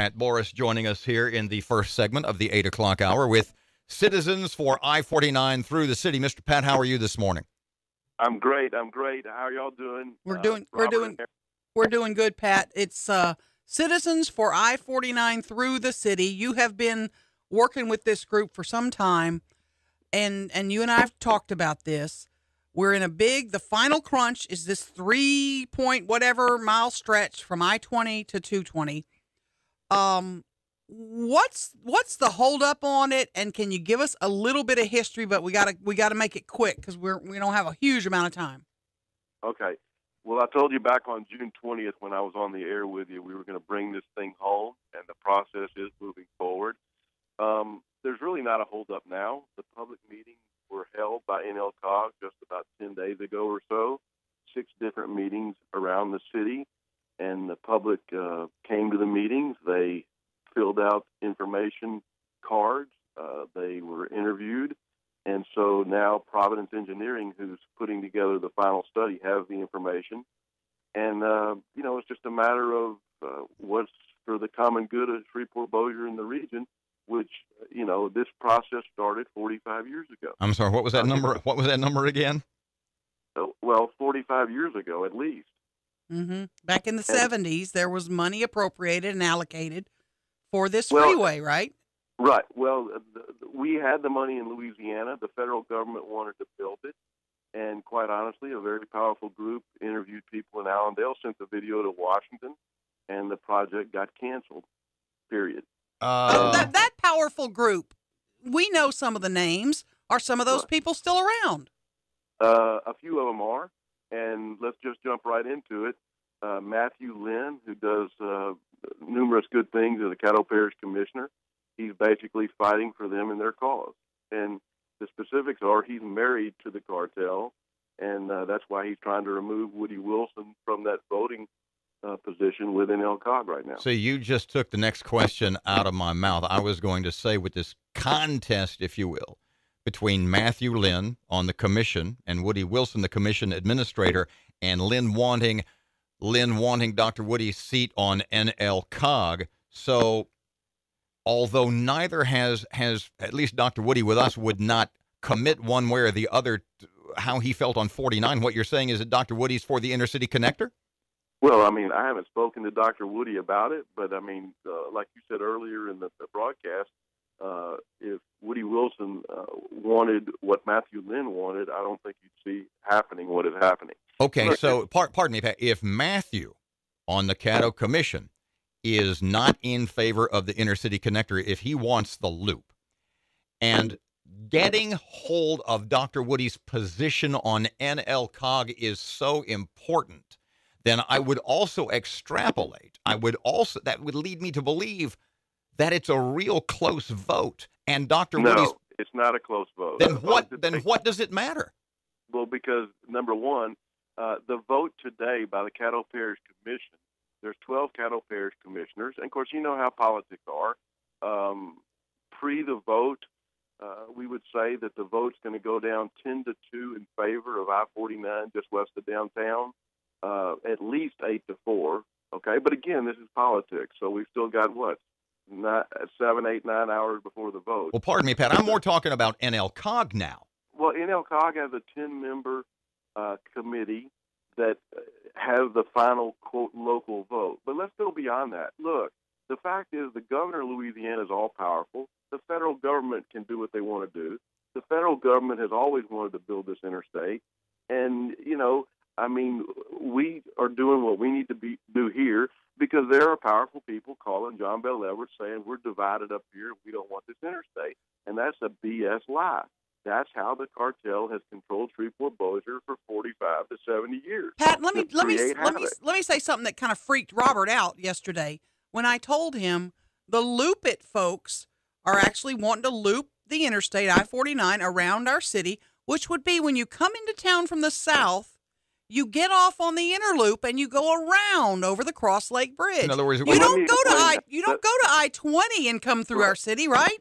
Pat Booras joining us here in the first segment of the 8 o'clock hour with Citizens for I-49 through the city. Mr. Pat, how are you this morning? I'm great. How are y'all doing? We're doing good, Pat. It's Citizens for I-49 through the city. You have been working with this group for some time, and you and I have talked about this. We're in the final crunch is this 3 point whatever mile stretch from I-20 to 220. What's the holdup on it, and can you give us a little bit of history? But we gotta make it quick because we don't have a huge amount of time. Okay. Well, I told you back on June 20th when I was on the air with you, we were going to bring this thing home, and the process is moving forward. There's really not a holdup now. The public meetings were held by NLCOG just about 10 days ago or so, 6 different meetings around the city, and the public came to the meetings. They filled out information cards. They were interviewed. And so now Providence Engineering, who's putting together the final study, has the information. And, it's just a matter of what's for the common good of Shreveport-Bossier and the region, which, this process started 45 years ago. I'm sorry, what was that number? What was that number again? Well, 45 years ago at least. Mm-hmm. Back in the 70s, there was money appropriated and allocated for this freeway, right? Right. Well, we had the money in Louisiana. The federal government wanted to build it. And quite honestly, a very powerful group interviewed people in Allendale, sent the video to Washington, and the project got canceled, period. That powerful group, we know some of the names. Are some of those people still around? A few of them are. And let's just jump right into it. Matthew Lynn, who does numerous good things as a Caddo Parish Commissioner, he's basically fighting for them and their cause. And the specifics are he's married to the cartel, and that's why he's trying to remove Woody Wilson from that voting position within NLCOG right now. So you just took the next question out of my mouth. I was going to say, with this contest, if you will, between Matthew Lynn on the commission and Woody Wilson, the commission administrator, and Lynn wanting Dr. Woody's seat on NLCOG. So although neither has at least Dr. Woody with us would not commit one way or the other how he felt on 49, what you're saying is that Dr. Woody's for the inner city connector? Well, I haven't spoken to Dr. Woody about it, but like you said earlier in the broadcast, if Woody Wilson wanted what Matthew Lynn wanted, I don't think you'd see happening what is happening. Okay, so pardon me, Pat, if Matthew on the Caddo Commission is not in favor of the inner city connector, if he wants the loop, and getting hold of Dr. Woody's position on NLCOG is so important, then I would also extrapolate. That would lead me to believe that it's a real close vote. And Dr. Woody's... No, it's not a close vote. Then what does it matter? Well, because, number one, the vote today by the Caddo Parish Commission, there's 12 Caddo Parish commissioners, and of course, you know how politics are. Pre the vote, we would say that the vote's going to go down 10-2 in favor of I-49 just west of downtown, at least 8-4. Okay, but again, this is politics, so we've still got 7, 8, 9 hours before the vote. Well, pardon me, Pat. I'm more talking about NLCOG now. Well, NLCOG has a 10-member committee that has the final, quote, local vote. But let's go beyond that. Look, the fact is the governor of Louisiana is all-powerful. The federal government can do what they want to do. The federal government has always wanted to build this interstate. And, we are doing what we need to do here because there are powerful people calling John Bel Edwards saying we're divided up here. We don't want this interstate. And that's a BS lie. That's how the cartel has controlled Shreveport-Bossier for 45 to 70 years. Pat, let me say something that kind of freaked Robert out yesterday when I told him the Loop It folks are actually wanting to loop the interstate I-49 around our city, which would be when you come into town from the south, you get off on the inner loop and you go around over the Cross Lake Bridge. In other words, you don't go to I-20 and come through our city, right?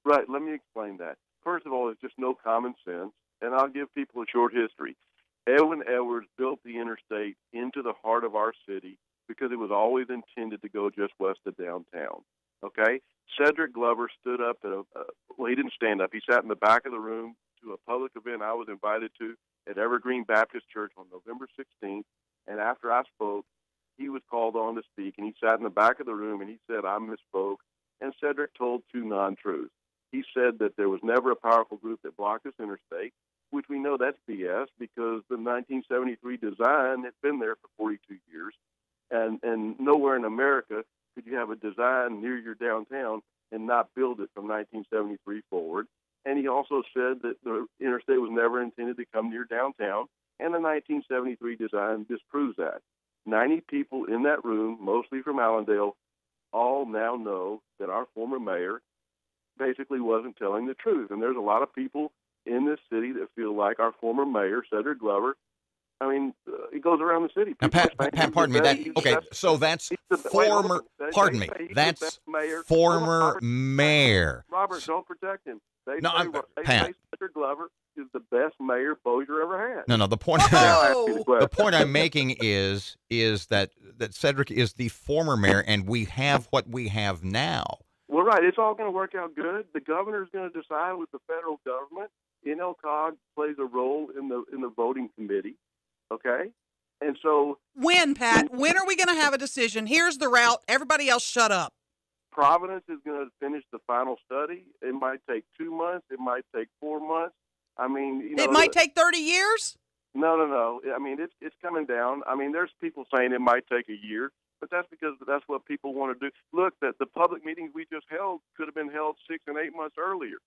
Right. Let me explain that. First of all, it's just no common sense, and I'll give people a short history. Edwin Edwards built the interstate into the heart of our city because it was always intended to go just west of downtown. Okay? Cedric Glover stood up well, he didn't stand up. He sat in the back of the room to a public event I was invited to at Evergreen Baptist Church on November 16th. And after I spoke, he was called on to speak, and he sat in the back of the room, and he said, I misspoke. And Cedric told two non-truths. He said that there was never a powerful group that blocked this interstate, which we know that's BS because the 1973 design had been there for 42 years. And nowhere in America could you have a design near your downtown and not build it from 1973 forward. And he also said that the interstate was never intended to come near downtown, and the 1973 design disproves that. 90 people in that room, mostly from Allendale, all now know that our former mayor basically wasn't telling the truth. And there's a lot of people in this city that feel like our former mayor, Cedric Glover, I mean, it goes around the city. Now, Pat, pardon me. So that's former. Pardon me. That's former mayor. Robert, don't protect him. They Pat. say Cedric Glover is the best mayor Bossier ever had. No. The point. The point I'm making is that Cedric is the former mayor, and we have what we have now. Well, right. It's all going to work out good. The governor's going to decide with the federal government. NLCOG plays a role in the voting committee. Okay? And so... When, Pat? When are we going to have a decision? Here's the route. Everybody else shut up. Providence is going to finish the final study. It might take 2 months. It might take 4 months. I mean, you know... It might take 30 years? No. I mean, it's coming down. I mean, there's people saying it might take a year, but that's because that's what people want to do. Look, the public meetings we just held could have been held 6 and 8 months earlier,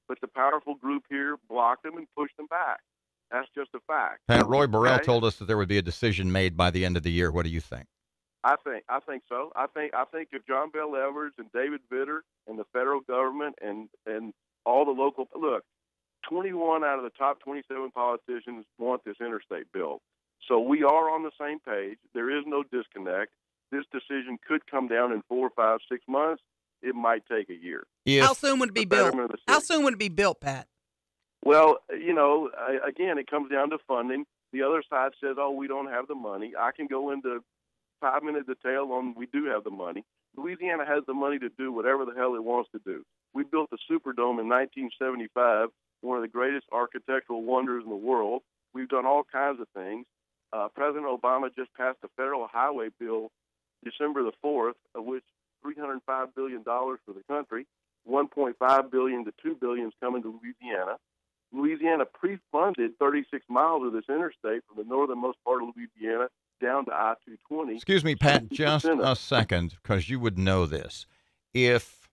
but the powerful group here blocked them and pushed them back. That's just a fact. Pat, Roy Burrell told us that there would be a decision made by the end of the year. What do you think? I think so. I think if John Bell Edwards and David Vitter and the federal government and all the local 21 out of the top 27 politicians want this interstate built. So we are on the same page. There is no disconnect. This decision could come down in 4, 5, 6 months. It might take a year. How soon would it be built? How soon would it be built, Pat? Well, again, it comes down to funding. The other side says, oh, we don't have the money. I can go into 5-minute detail on we do have the money. Louisiana has the money to do whatever the hell it wants to do. We built the Superdome in 1975, one of the greatest architectural wonders in the world. We've done all kinds of things. President Obama just passed a federal highway bill December the 4th, of which $305 billion for the country, $1.5 billion to $2 billion is coming to Louisiana. Louisiana pre-funded 36 miles of this interstate from the northernmost part of Louisiana down to I-220. Excuse me, Pat, just a second, because you would know this. If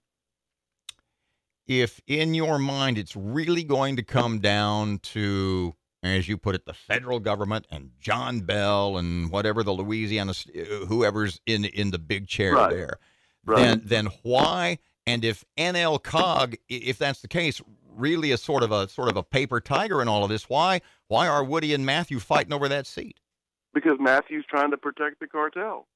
in your mind it's really going to come down to, as you put it, the federal government and John Bell and whatever the Louisiana, whoever's in the big chair there, then why? And if NLCOG, if that's the case, really is sort of a paper tiger in all of this, why are Woody and Matthew fighting over that seat? Because Matthew's trying to protect the cartel.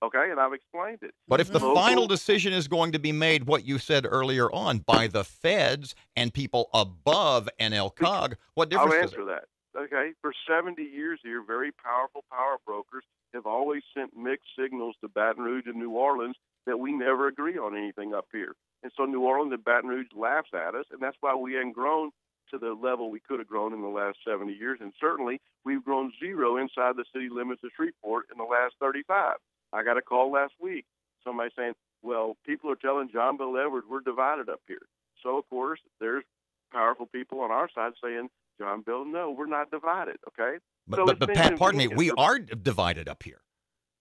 Okay, and I've explained it. But if the final decision is going to be made, what you said earlier on, by the feds and people above NLCOG, what difference I'll does answer that. Okay, for 70 years here, very powerful power brokers have always sent mixed signals to Baton Rouge and New Orleans that we never agree on anything up here. And so New Orleans and Baton Rouge laughs at us, and that's why we haven't grown to the level we could have grown in the last 70 years. And certainly we've grown zero inside the city limits of Shreveport in the last 35. I got a call last week, somebody saying, well, people are telling John Bell Edwards we're divided up here. So, of course, there's powerful people on our side saying, John Bell, no, we're not divided, okay? But Pat, pardon me, we are divided up here.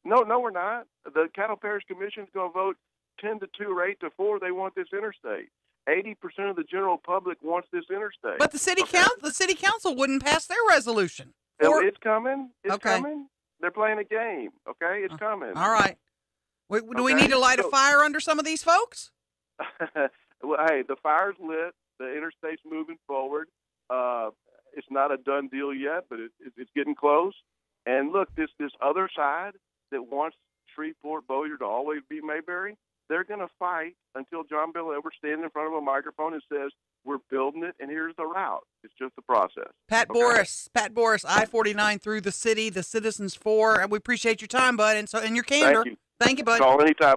No, we're not. The Cattle Parish Commission is going to vote 10 to 2 or 8 to 4. They want this interstate. 80% of the general public wants this interstate. But the city council wouldn't pass their resolution. It's coming. It's coming. They're playing a game, okay? It's coming. All right. Do we need to light a fire under some of these folks? Well, hey, the fire's lit. The interstate's moving forward. It's not a done deal yet, but it's getting close. And look, this other side that wants Shreveport Bossier to always be Mayberry, they're going to fight until John Bel Edwards stands in front of a microphone and says, we're building it, and here's the route. It's just a process. Pat Okay? Booras, I-49 through the city, the Citizens for. And we appreciate your time, bud, and your candor. Thank you. Thank you, bud. Call anytime.